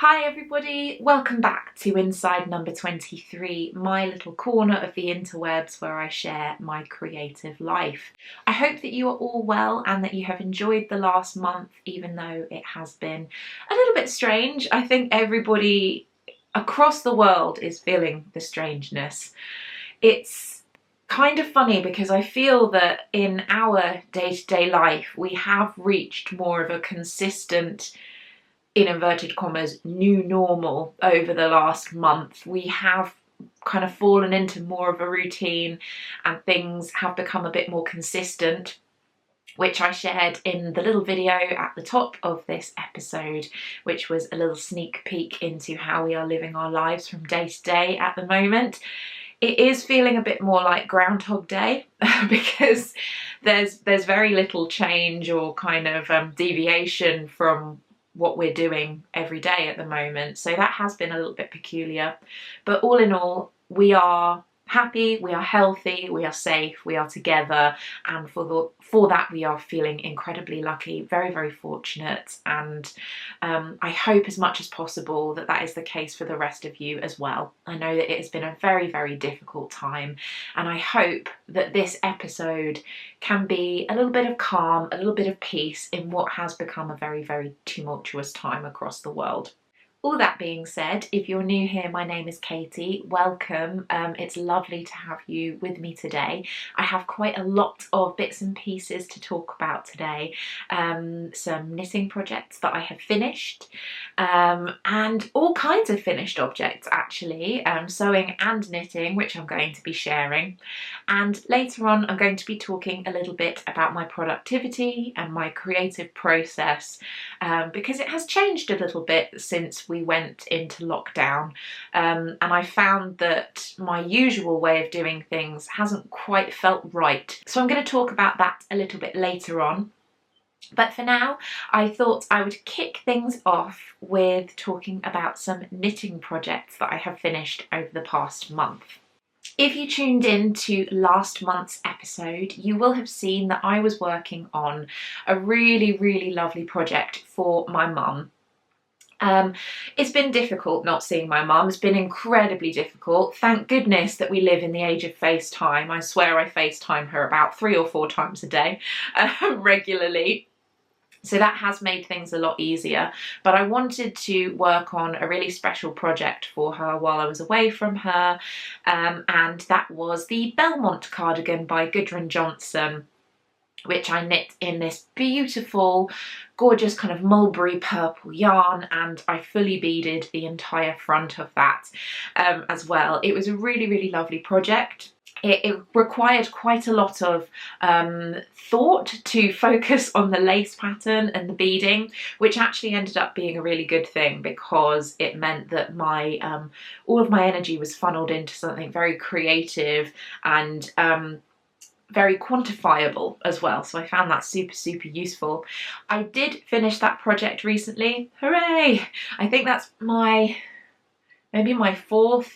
Hi everybody, welcome back to Inside number 23, my little corner of the interwebs where I share my creative life. I hope that you are all well and that you have enjoyed the last month, even though it has been a little bit strange. I think everybody across the world is feeling the strangeness. It's kind of funny because I feel that in our day-to-day life we have reached more of a consistent, in inverted commas, new normal over the last month. We have kind of fallen into more of a routine and things have become a bit more consistent, which I shared in the little video at the top of this episode, which was a little sneak peek into how we are living our lives from day to day at the moment. It is feeling a bit more like Groundhog Day because there's very little change or kind of deviation from what we're doing every day at the moment. So that has been a little bit peculiar. But all in all, we are happy, we are healthy, we are safe, we are together, and for that we are feeling incredibly lucky, very, very fortunate, and I hope as much as possible that that is the case for the rest of you as well. I know that it has been a very, very difficult time, and I hope that this episode can be a little bit of calm, a little bit of peace in what has become a very, very tumultuous time across the world. All that being said, if you're new here, my name is Katie. Welcome. It's lovely to have you with me today. I have quite a lot of bits and pieces to talk about today. Some knitting projects that I have finished, and all kinds of finished objects actually, sewing and knitting, which I'm going to be sharing. And later on, I'm going to be talking a little bit about my productivity and my creative process, because it has changed a little bit since we went into lockdown, and I found that my usual way of doing things hasn't quite felt right. So I'm going to talk about that a little bit later on. But for now, I thought I would kick things off with talking about some knitting projects that I have finished over the past month. If you tuned in to last month's episode, you will have seen that I was working on a really, really lovely project for my mum. It's been difficult not seeing my mum. It's been incredibly difficult. Thank goodness that we live in the age of FaceTime. I swear I FaceTime her about 3 or 4 times a day, regularly. So that has made things a lot easier. But I wanted to work on a really special project for her while I was away from her, and that was the Belmont cardigan by Gudrun Johnson, which I knit in this beautiful, gorgeous kind of mulberry purple yarn, and I fully beaded the entire front of that as well. It was a really, really lovely project. It required quite a lot of thought to focus on the lace pattern and the beading, which actually ended up being a really good thing because it meant that my all of my energy was funneled into something very creative and very quantifiable as well, so I found that super, super useful. I did finish that project recently. Hooray! I think that's maybe my 4th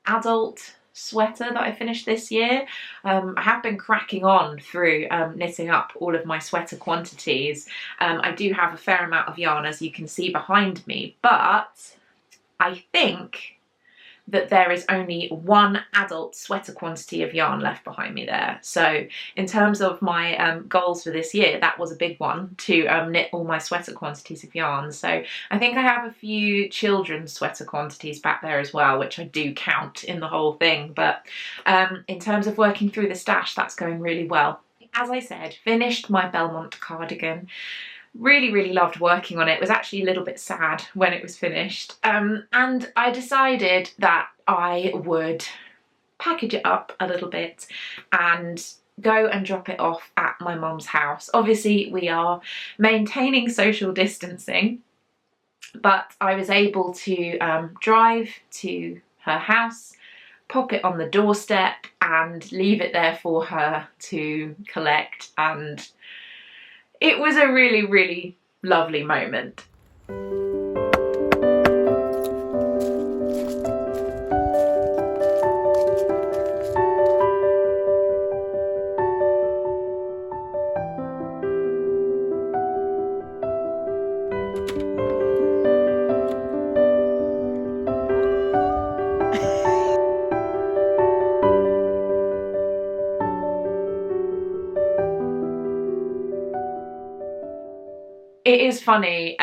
adult sweater that I finished this year. I have been cracking on through knitting up all of my sweater quantities. I do have a fair amount of yarn, as you can see behind me, but I think that there is only 1 adult sweater quantity of yarn left behind me there. So in terms of my goals for this year, that was a big one, to knit all my sweater quantities of yarn. So I think I have a few children's sweater quantities back there as well, which I do count in the whole thing. But in terms of working through the stash, that's going really well. As I said, finished my Belmont cardigan. Really, really loved working on it. It was actually a little bit sad when it was finished. And I decided that I would package it up a little bit and go and drop it off at my mum's house. Obviously, we are maintaining social distancing, but I was able to drive to her house, pop it on the doorstep and leave it there for her to collect, and it was a really, really lovely moment. it is funny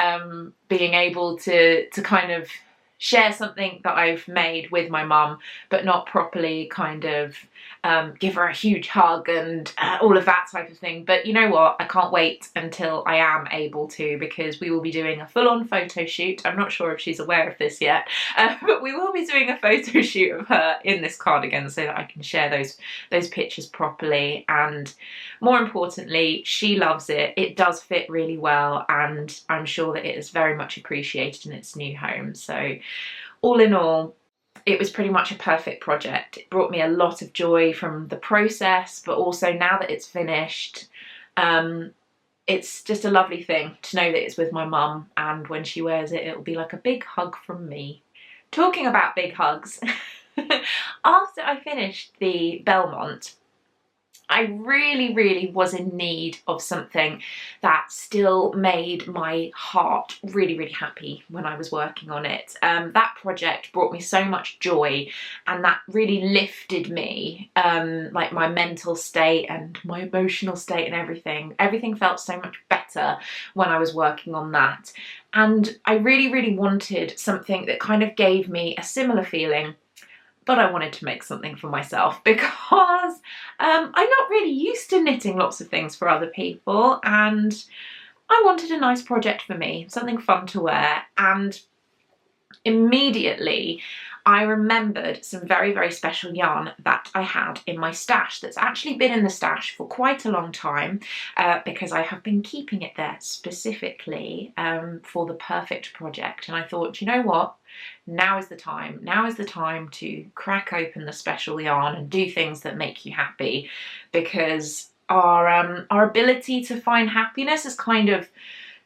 being able to kind of share something that I've made with my mum, but not properly kind of give her a huge hug and all of that type of thing. But you know what? I can't wait until I am able to, because we will be doing a full-on photo shoot. I'm not sure if she's aware of this yet, but we will be doing a photo shoot of her in this cardigan so that I can share those pictures properly. And more importantly, she loves it. It does fit really well, and I'm sure that it is very much appreciated in its new home. So all in all, it was pretty much a perfect project. It brought me a lot of joy from the process, but also now that it's finished, it's just a lovely thing to know that it's with my mum, and when she wears it, it'll be like a big hug from me. Talking about big hugs, after I finished the Belmont, I really was in need of something that still made my heart really happy when I was working on it. That project brought me so much joy, and that really lifted me, like my mental state and my emotional state and everything. Everything felt so much better when I was working on that. And I really wanted something that kind of gave me a similar feeling, but I wanted to make something for myself, because I'm not really used to knitting lots of things for other people, and I wanted a nice project for me, something fun to wear. And immediately I remembered some very special yarn that I had in my stash, that's actually been in the stash for quite a long time, because I have been keeping it there specifically for the perfect project. And I thought, you know what? Now is the time. Now is the time to crack open the special yarn and do things that make you happy, because our ability to find happiness has kind of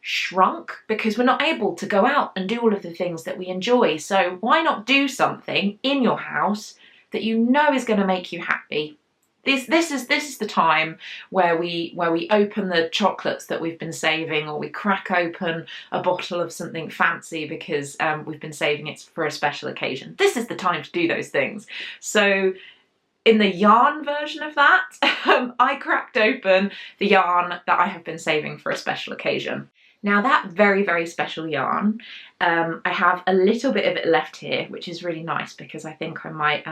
shrunk because we're not able to go out and do all of the things that we enjoy. So why not do something in your house that you know is going to make you happy? This is the time where we open the chocolates that we've been saving, or we crack open a bottle of something fancy because we've been saving it for a special occasion. This is the time to do those things. So in the yarn version of that, I cracked open the yarn that I have been saving for a special occasion. Now that very special yarn, I have a little bit of it left here, which is really nice because I think I might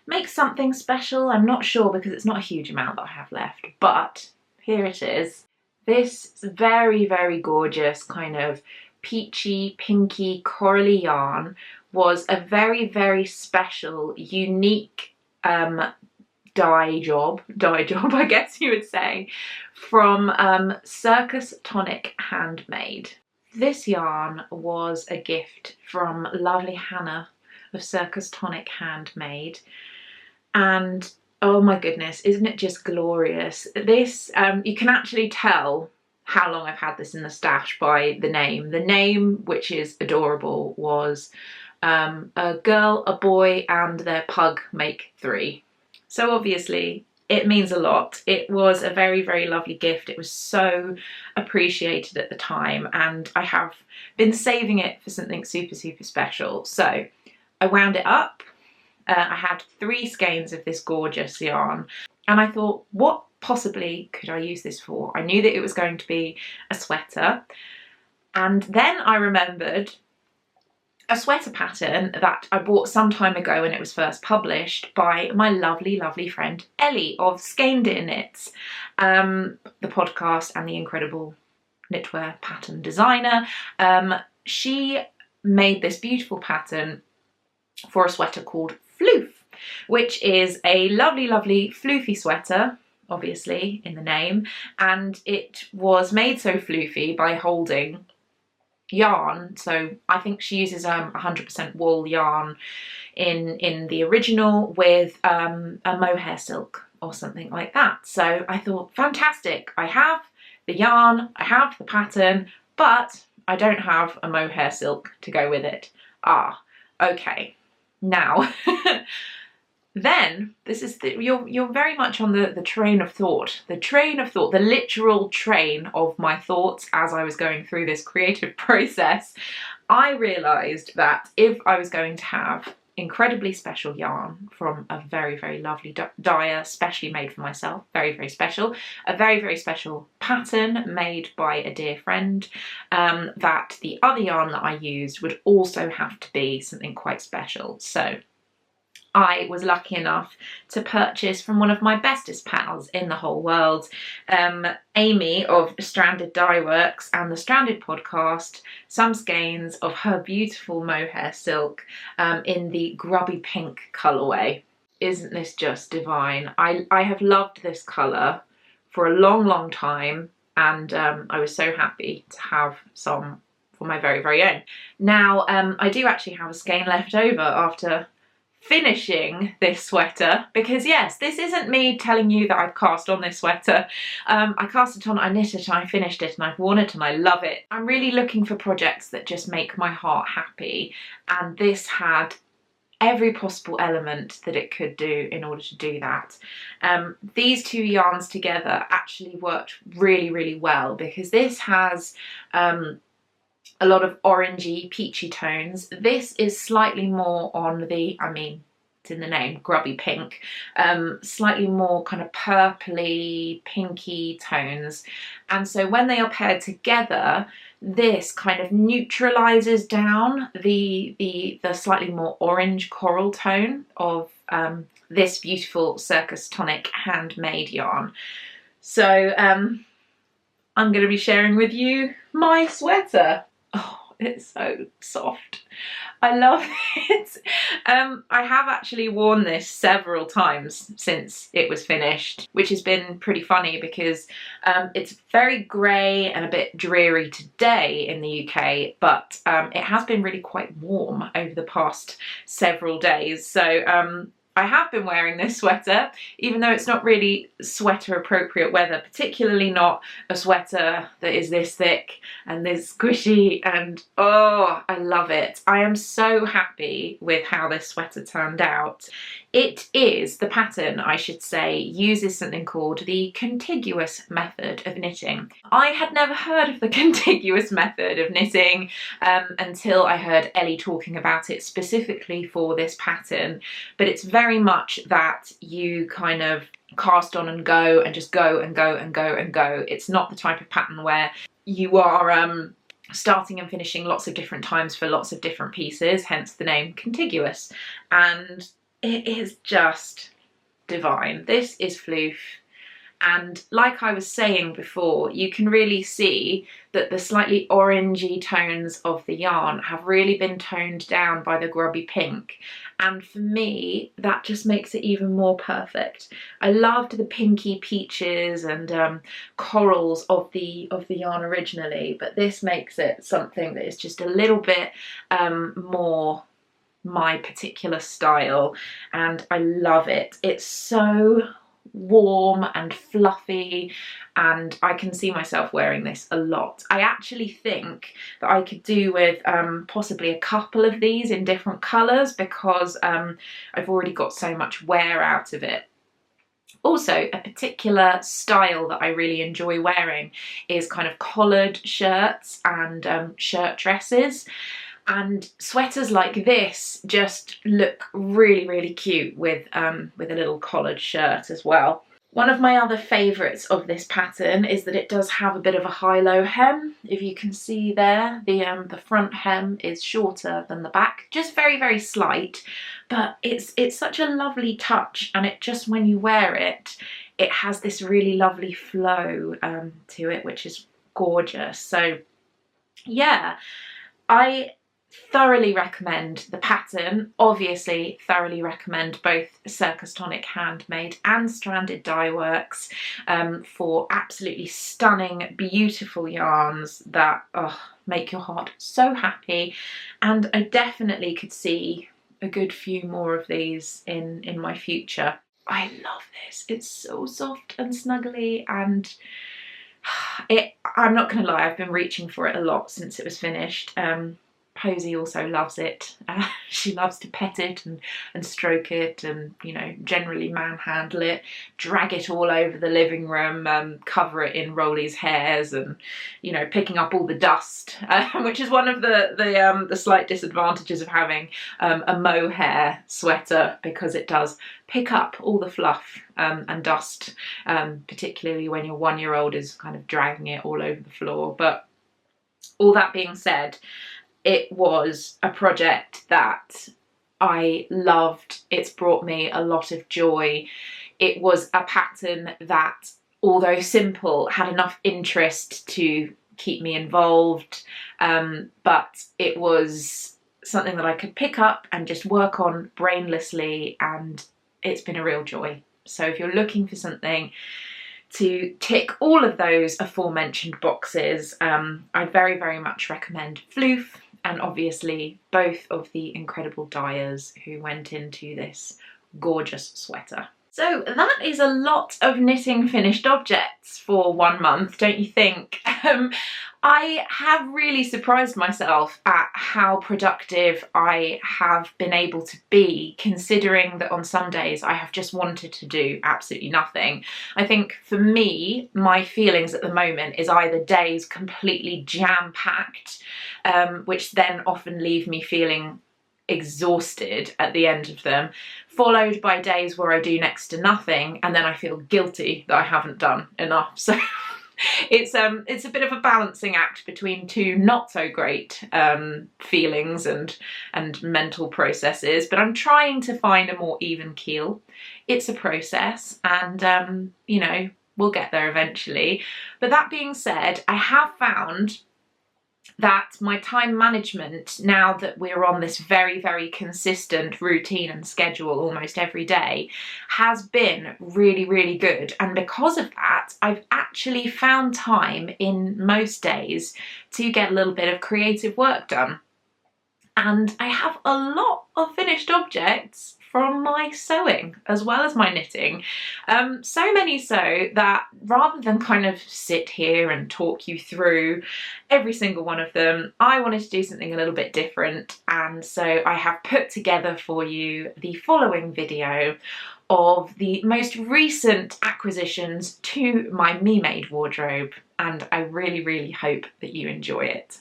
make something special. I'm not sure because it's not a huge amount that I have left, but here it is. This very gorgeous kind of peachy, pinky, corally yarn was a very special, unique dye job, I guess you would say, from Circus Tonic Handmade. This yarn was a gift from lovely Hannah of Circus Tonic Handmade, and oh my goodness, isn't it just glorious? This, you can actually tell how long I've had this in the stash by the name. The name, which is adorable, was a girl, a boy and their pug make 3. So obviously it means a lot. It was a very lovely gift. It was so appreciated at the time, and I have been saving it for something super special. So I wound it up. I had 3 skeins of this gorgeous yarn, and I thought, what possibly could I use this for? I knew that it was going to be a sweater, and then I remembered a sweater pattern that I bought some time ago when it was first published by my lovely friend Ellie of Skein Dear Knits, the podcast and the incredible knitwear pattern designer. She made this beautiful pattern for a sweater called Floof, which is a lovely floofy sweater, obviously in the name, and it was made so floofy by holding yarn. So I think she uses 100% wool yarn in the original with a mohair silk or something like that. So I thought, fantastic, I have the yarn, I have the pattern, but I don't have a mohair silk to go with it. Okay. Now, then this is you're very much on the train of thought, the literal train of my thoughts as I was going through this creative process. I realised that if I was going to have incredibly special yarn from a very, very lovely dyer, specially made for myself, very, very special. A very, very special pattern made by a dear friend, that the other yarn that I used would also have to be something quite special. So I was lucky enough to purchase from one of my bestest pals in the whole world, Amy of Stranded Dye Works and the Stranded podcast, some skeins of her beautiful mohair silk in the grubby pink colourway. Isn't this just divine? I have loved this colour for a long, long time, and I was so happy to have some for my very, very own. Now, I do actually have a skein left over after finishing this sweater, because yes, this isn't me telling you that I've cast on this sweater. I cast it on, I knit it, and I finished it, and I've worn it, and I love it. I'm really looking for projects that just make my heart happy, and this had every possible element that it could do in order to do that. These two yarns together actually worked really, really well, because this has a lot of orangey, peachy tones. This is slightly more on the, I mean, it's in the name, grubby pink, slightly more kind of purpley, pinky tones. And so when they are paired together, this kind of neutralizes down the slightly more orange coral tone of this beautiful Circus Tonic handmade yarn. So I'm going to be sharing with you my sweater. Oh, it's so soft. I love it. I have actually worn this several times since it was finished, which has been pretty funny because it's very grey and a bit dreary today in the UK, but it has been really quite warm over the past several days. So I have been wearing this sweater, even though it's not really sweater appropriate weather, particularly not a sweater that is this thick and this squishy, and oh, I love it. I am so happy with how this sweater turned out. It is, the pattern I should say, uses something called the contiguous method of knitting. I had never heard of the contiguous method of knitting until I heard Ellie talking about it specifically for this pattern, but it's very much that you kind of cast on and go and just go and go and go and go. It's not the type of pattern where you are starting and finishing lots of different times for lots of different pieces, hence the name contiguous. And it is just divine. This is floof. And like I was saying before, you can really see that the slightly orangey tones of the yarn have really been toned down by the grubby pink. And for me, that just makes it even more perfect. I loved the pinky peaches and corals of the yarn originally, but this makes it something that is just a little bit more my particular style, and I love it. It's so warm and fluffy, and I can see myself wearing this a lot. I actually think that I could do with possibly a couple of these in different colours, because I've already got so much wear out of it. Also, a particular style that I really enjoy wearing is kind of collared shirts and shirt dresses. And sweaters like this just look really, really cute with a little collared shirt as well. One of my other favourites of this pattern is that it does have a bit of a high-low hem. If you can see there, the front hem is shorter than the back, just very, very slight, but it's such a lovely touch, and it just, when you wear it, it has this really lovely flow to it, which is gorgeous. So yeah, I thoroughly recommend the pattern. Obviously thoroughly recommend both Circus Tonic Handmade and Stranded Dye Works for absolutely stunning, beautiful yarns that make your heart so happy. And I definitely could see a good few more of these in my future. I love this. It's so soft and snuggly, and I'm not gonna lie, I've been reaching for it a lot since it was finished. Posy also loves it. She loves to pet it and stroke it and, you know, generally manhandle it, drag it all over the living room, cover it in Rolly's hairs and, you know, picking up all the dust, which is one of the slight disadvantages of having a mohair sweater, because it does pick up all the fluff and dust, particularly when your 1-year-old is kind of dragging it all over the floor. But all that being said, it was a project that I loved. It's brought me a lot of joy. It was a pattern that, although simple, had enough interest to keep me involved, but it was something that I could pick up and just work on brainlessly, and it's been a real joy. So if you're looking for something to tick all of those aforementioned boxes, I very, very much recommend Floof, and obviously both of the incredible dyers who went into this gorgeous sweater. So that is a lot of knitting finished objects for 1 month, don't you think? I have really surprised myself at how productive I have been able to be, considering that on some days I have just wanted to do absolutely nothing. I think for me, my feelings at the moment is either days completely jam-packed, which then often leave me feeling exhausted at the end of them, followed by days where I do next to nothing and then I feel guilty that I haven't done enough. So it's a bit of a balancing act between two not so great feelings and mental processes, but I'm trying to find a more even keel. It's a process, and you know, we'll get there eventually. But that being said, I have found that my time management, now that we're on this very, very consistent routine and schedule almost every day, has been really, really good. And because of that, I've actually found time in most days to get a little bit of creative work done. And I have a lot of finished objects from my sewing as well as my knitting. So many so that rather than kind of sit here and talk you through every single one of them, I wanted to do something a little bit different. And so I have put together for you the following video of the most recent acquisitions to my Me Made wardrobe. And I really, really hope that you enjoy it.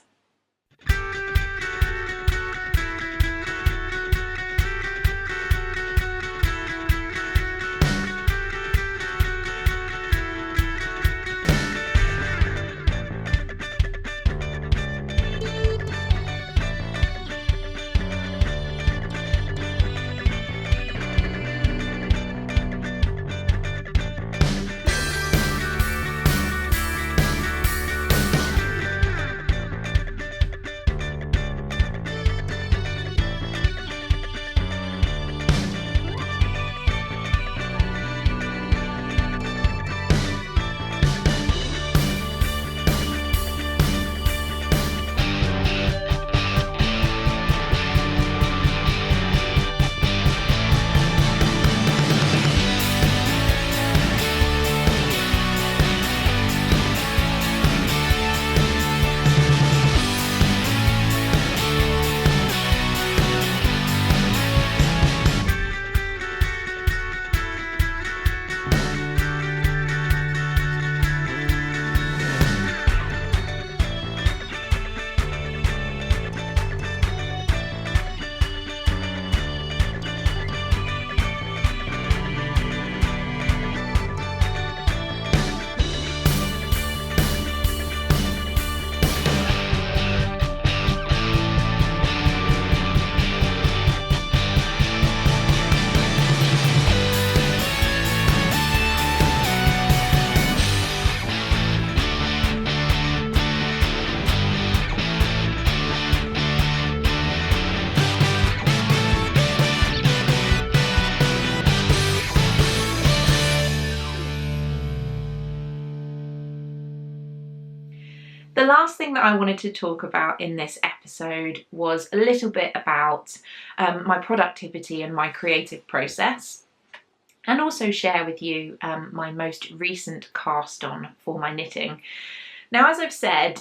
The last thing that I wanted to talk about in this episode was a little bit about my productivity and my creative process, and also share with you my most recent cast on for my knitting. Now, as I've said,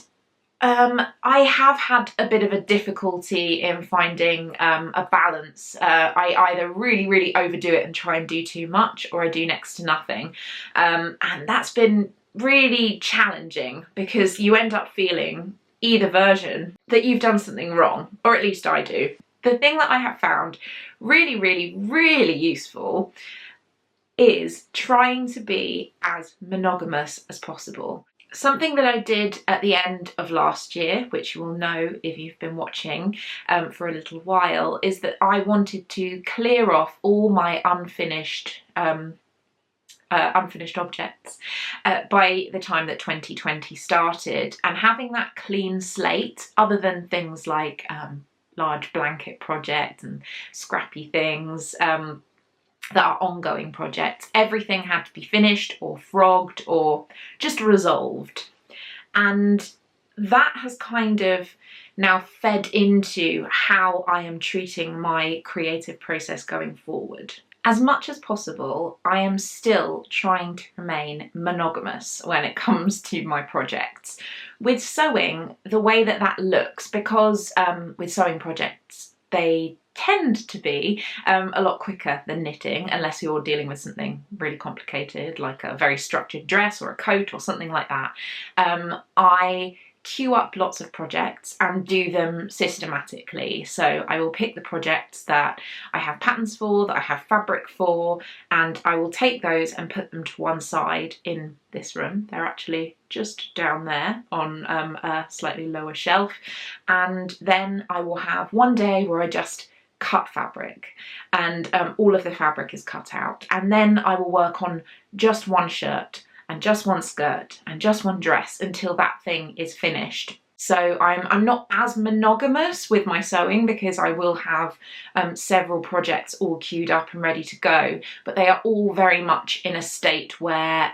I have had a bit of a difficulty in finding a balance. I either really overdo it and try and do too much, or I do next to nothing. And that's been really challenging because you end up feeling either version that you've done something wrong, or at least I do. The thing that I have found really useful is trying to be as monogamous as possible. Something that I did at the end of last year, which you will know if you've been watching for a little while, is that I wanted to clear off all my unfinished objects by the time that 2020 started, and having that clean slate, other than things like large blanket projects and scrappy things that are ongoing projects, everything had to be finished or frogged or just resolved. And that has kind of now fed into how I am treating my creative process going forward. As much as possible, I am still trying to remain monogamous when it comes to my projects. With sewing, the way that that looks, because with sewing projects, they tend to be a lot quicker than knitting, unless you're dealing with something really complicated like a very structured dress or a coat or something like that. I queue up lots of projects and do them systematically. So I will pick the projects that I have patterns for, that I have fabric for, and I will take those and put them to one side in this room. They're actually just down there on a slightly lower shelf. And then I will have one day where I just cut fabric, and all of the fabric is cut out, and then I will work on just one shirt and just one skirt and just one dress until that thing is finished. So I'm not as monogamous with my sewing, because I will have several projects all queued up and ready to go, but they are all very much in a state where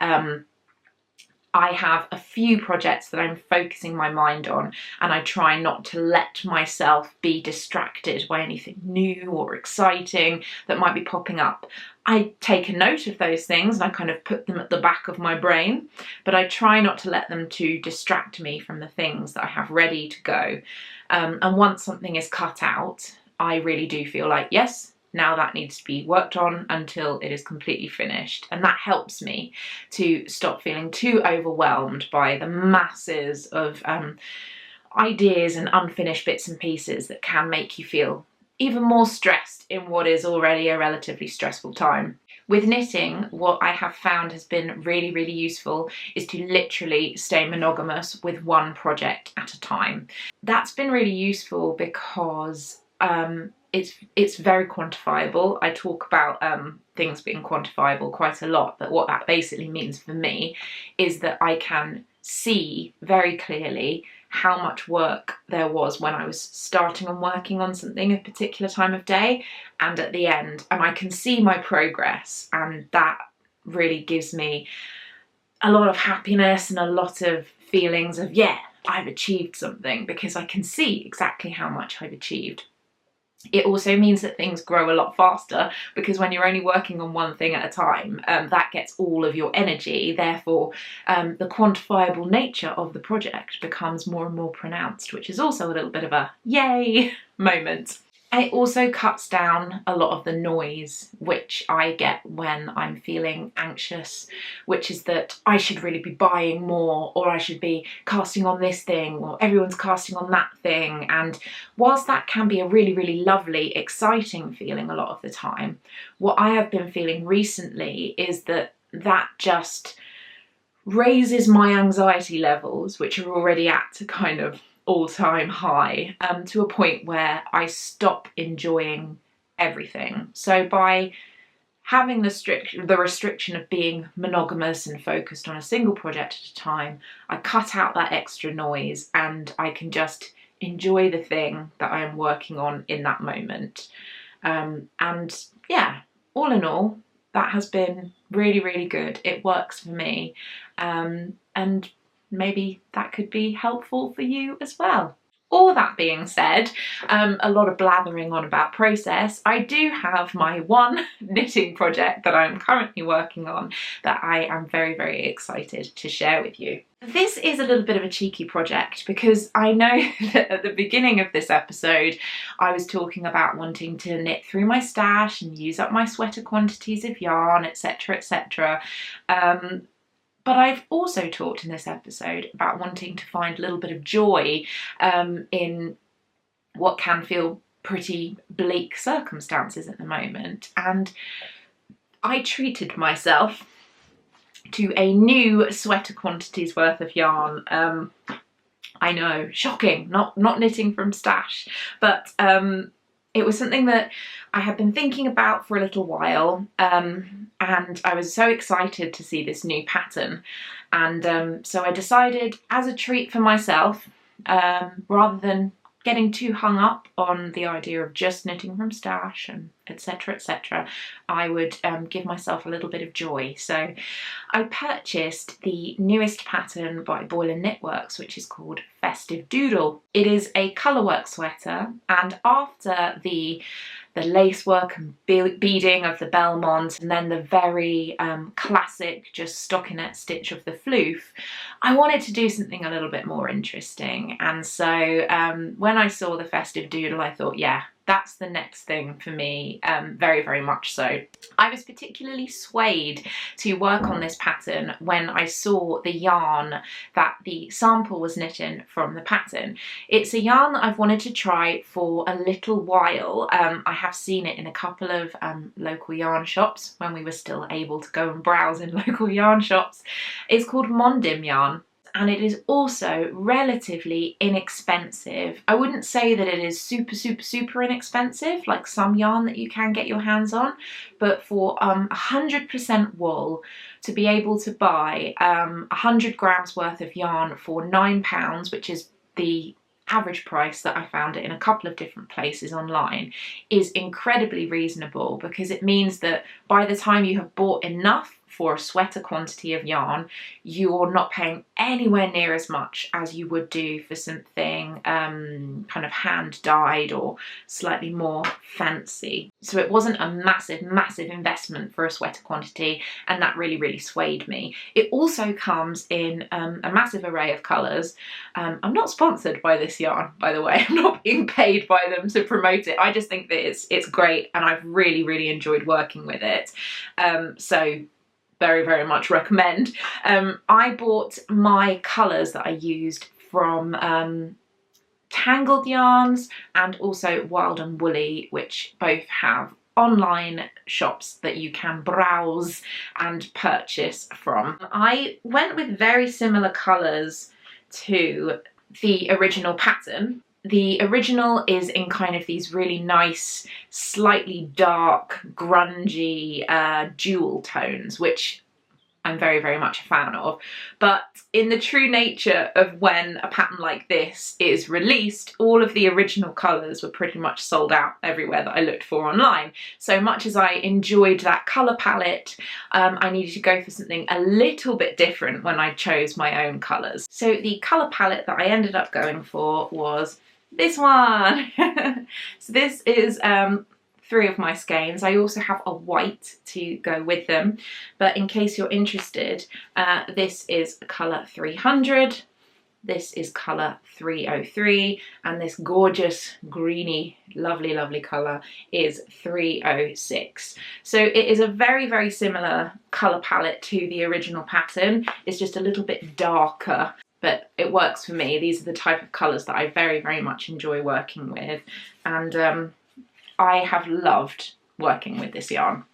I have a few projects that I'm focusing my mind on, and I try not to let myself be distracted by anything new or exciting that might be popping up. I take a note of those things and I kind of put them at the back of my brain, but I try not to let them to distract me from the things that I have ready to go. And once something is cut out, I really do feel like, yes, now that needs to be worked on until it is completely finished. And that helps me to stop feeling too overwhelmed by the masses of ideas and unfinished bits and pieces that can make you feel even more stressed in what is already a relatively stressful time. With knitting, what I have found has been really useful is to literally stay monogamous with one project at a time. That's been really useful because it's very quantifiable. I talk about things being quantifiable quite a lot, but what that basically means for me is that I can see very clearly how much work there was when I was starting and working on something a particular time of day and at the end, and I can see my progress, and that really gives me a lot of happiness and a lot of feelings of, yeah, I've achieved something, because I can see exactly how much I've achieved. It also means that things grow a lot faster, because when you're only working on one thing at a time, that gets all of your energy. Therefore, the quantifiable nature of the project becomes more and more pronounced, which is also a little bit of a yay moment. It also cuts down a lot of the noise which I get when I'm feeling anxious, which is that I should really be buying more, or I should be casting on this thing, or everyone's casting on that thing. And whilst that can be a really lovely, exciting feeling a lot of the time, what I have been feeling recently is that that just raises my anxiety levels, which are already at a kind of all-time high, to a point where I stop enjoying everything. So by having the restriction of being monogamous and focused on a single project at a time, I cut out that extra noise and I can just enjoy the thing that I am working on in that moment. And yeah, all in all, that has been really good. It works for me, and maybe that could be helpful for you as well. All that being said, a lot of blathering on about process. I do have my one knitting project that I'm currently working on that I am very excited to share with you. This is a little bit of a cheeky project because I know that at the beginning of this episode I was talking about wanting to knit through my stash and use up my sweater quantities of yarn, etc, etc. But I've also talked in this episode about wanting to find a little bit of joy in what can feel pretty bleak circumstances at the moment, and I treated myself to a new sweater quantities worth of yarn. I know, shocking, not knitting from stash, but it was something that I had been thinking about for a little while, and I was so excited to see this new pattern, and so I decided, as a treat for myself, rather than getting too hung up on the idea of just knitting from stash and etc, etc, I would give myself a little bit of joy. So I purchased the newest pattern by Boyle & Knitworks, which is called Festive Doodle. It is a colorwork sweater, and after the lacework and beading of the Belmont, and then the very classic just stockinette stitch of the floof, I wanted to do something a little bit more interesting. And so when I saw the Festive Doodle, I thought, yeah, that's the next thing for me, very, very much so. I was particularly swayed to work on this pattern when I saw the yarn that the sample was knitted from the pattern. It's a yarn that I've wanted to try for a little while. I have seen it in a couple of local yarn shops when we were still able to go and browse in local yarn shops. It's called Mondim yarn, and it is also relatively inexpensive. I wouldn't say that it is super inexpensive like some yarn that you can get your hands on, but for 100% wool, to be able to buy 100 grams worth of yarn for £9, which is the average price that I found it in a couple of different places online, is incredibly reasonable, because it means that by the time you have bought enough for a sweater quantity of yarn, you're not paying anywhere near as much as you would do for something kind of hand dyed or slightly more fancy. So it wasn't a massive investment for a sweater quantity, and that really swayed me. It also comes in a massive array of colours. I'm not sponsored by this yarn, by the way. I'm not being paid by them to promote it. I just think that it's great, and I've really enjoyed working with it. So very much recommend. I bought my colours that I used from Tangled Yarns and also Wild and Woolly, which both have online shops that you can browse and purchase from. I went with very similar colours to the original pattern. The original is in kind of these really nice, slightly dark, grungy jewel tones, which I'm very much a fan of. But in the true nature of when a pattern like this is released, all of the original colours were pretty much sold out everywhere that I looked for online. So much as I enjoyed that colour palette, I needed to go for something a little bit different when I chose my own colours. So the colour palette that I ended up going for was this one. So this is 3 of my skeins. I also have a white to go with them, but in case you're interested, this is colour 300, this is colour 303, and this gorgeous greeny lovely colour is 306. So it is a very similar colour palette to the original pattern. It's just a little bit darker, but it works for me. These are the type of colours that I very much enjoy working with, and I have loved working with this yarn.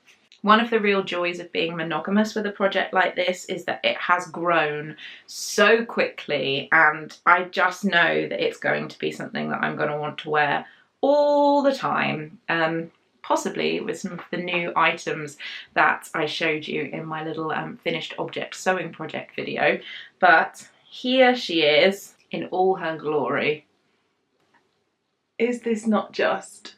One of the real joys of being monogamous with a project like this is that it has grown so quickly, and I just know that it's going to be something that I'm going to want to wear all the time, possibly with some of the new items that I showed you in my little finished object sewing project video. But here she is in all her glory. Is this not just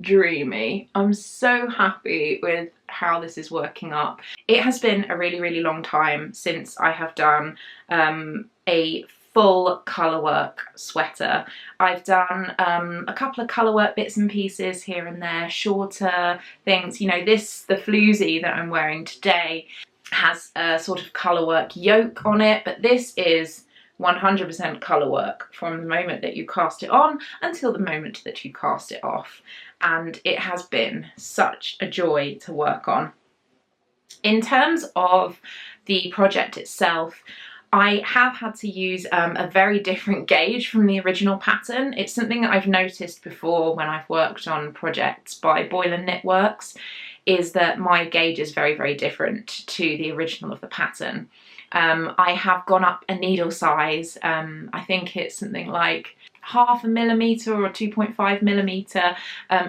dreamy? I'm so happy with how this is working up. It has been a really long time since I have done a full colourwork sweater. I've done a couple of colourwork bits and pieces here and there, shorter things. You know, the floozy that I'm wearing today has a sort of colorwork yoke on it, but this is 100% colorwork from the moment that you cast it on until the moment that you cast it off, and it has been such a joy to work on. In terms of the project itself, I have had to use a very different gauge from the original pattern. It's something that I've noticed before when I've worked on projects by Boyle and Knitworks, is that my gauge is very, very different to the original of the pattern. I have gone up a needle size. I think it's something like 0.5 millimetre or 2.5 millimetre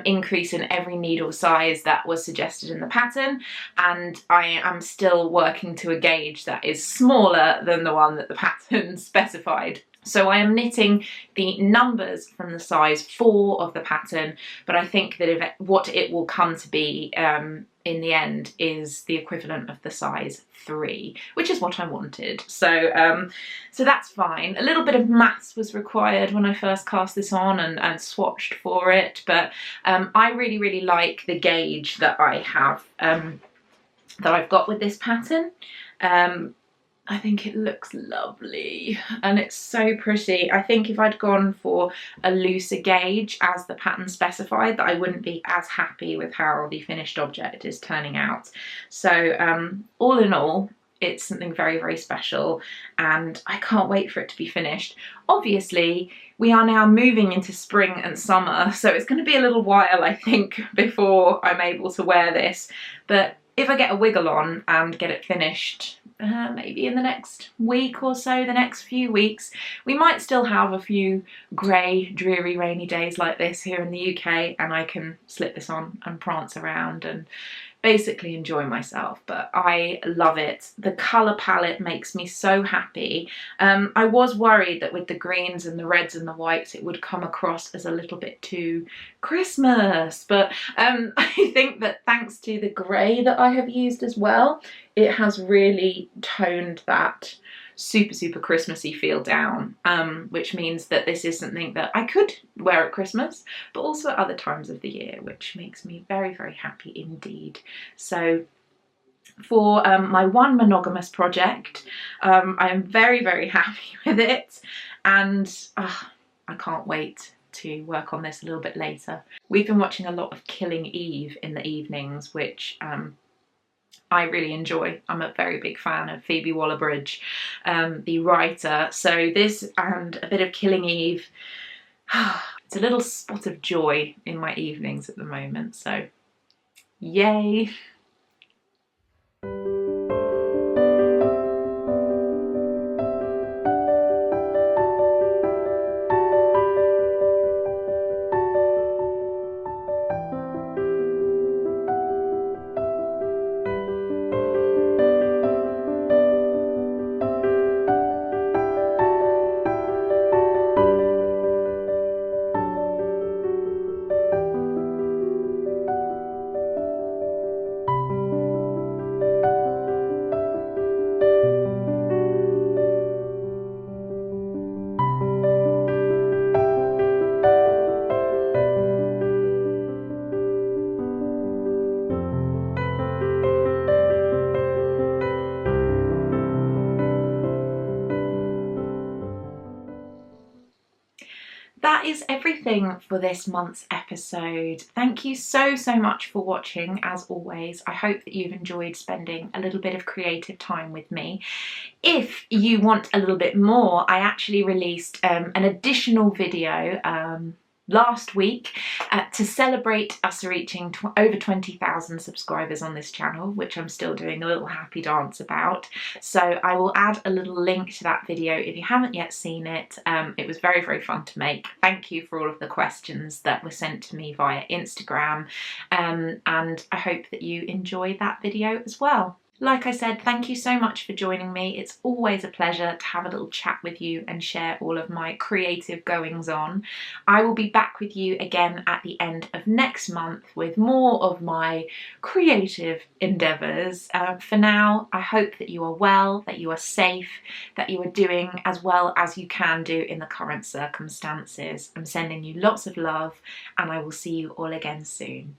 increase in every needle size that was suggested in the pattern, and I am still working to a gauge that is smaller than the one that the pattern specified. So I am knitting the numbers from the size 4 of the pattern, but I think that what it will come to be in the end is the equivalent of the size 3, which is what I wanted. So so that's fine. A little bit of maths was required when I first cast this on and swatched for it, but I really, really like the gauge that I have, that I've got with this pattern. I think it looks lovely and it's so pretty. I think if I'd gone for a looser gauge as the pattern specified, that I wouldn't be as happy with how the finished object is turning out. So all in all, it's something very, very special and I can't wait for it to be finished. Obviously, we are now moving into spring and summer, so it's going to be a little while, I think, before I'm able to wear this. But if I get a wiggle on and get it finished, maybe in the next week or so, the next few weeks, we might still have a few grey, dreary, rainy days like this here in the UK, and I can slip this on and prance around and basically enjoy myself. But I love it. The colour palette makes me so happy. I was worried that with the greens and the reds and the whites it would come across as a little bit too Christmas, but I think that thanks to the grey that I have used as well, it has really toned that super, super Christmassy feel down, which means that this is something that I could wear at Christmas, but also at other times of the year, which makes me very, very happy indeed. So for my one monogamous project, I am very, very happy with it, and I can't wait to work on this a little bit later. We've been watching a lot of Killing Eve in the evenings, which I really enjoy. I'm a very big fan of Phoebe Waller-Bridge, the writer. So this and a bit of Killing Eve, it's a little spot of joy in my evenings at the moment, so yay! That is everything for this month's episode. Thank you so, so much for watching, as always. I hope that you've enjoyed spending a little bit of creative time with me. If you want a little bit more, I actually released an additional video last week to celebrate us reaching over 20,000 subscribers on this channel, which I'm still doing a little happy dance about. So I will add a little link to that video if you haven't yet seen it. It was very, very fun to make. Thank you for all of the questions that were sent to me via Instagram, and I hope that you enjoyed that video as well. Like I said, thank you so much for joining me. It's always a pleasure to have a little chat with you and share all of my creative goings on. I will be back with you again at the end of next month with more of my creative endeavours. For now, I hope that you are well, that you are safe, that you are doing as well as you can do in the current circumstances. I'm sending you lots of love, and I will see you all again soon.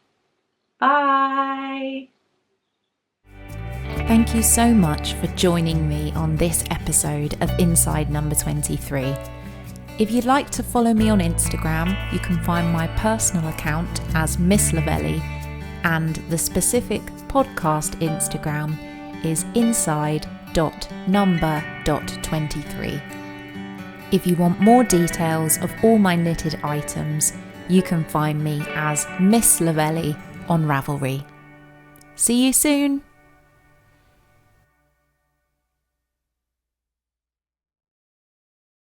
Bye! Thank you so much for joining me on this episode of Inside Number 23. If you'd like to follow me on Instagram, you can find my personal account as Miss Lavelli, and the specific podcast Instagram is inside.number.23. If you want more details of all my knitted items, you can find me as Miss Lavelli on Ravelry. See you soon!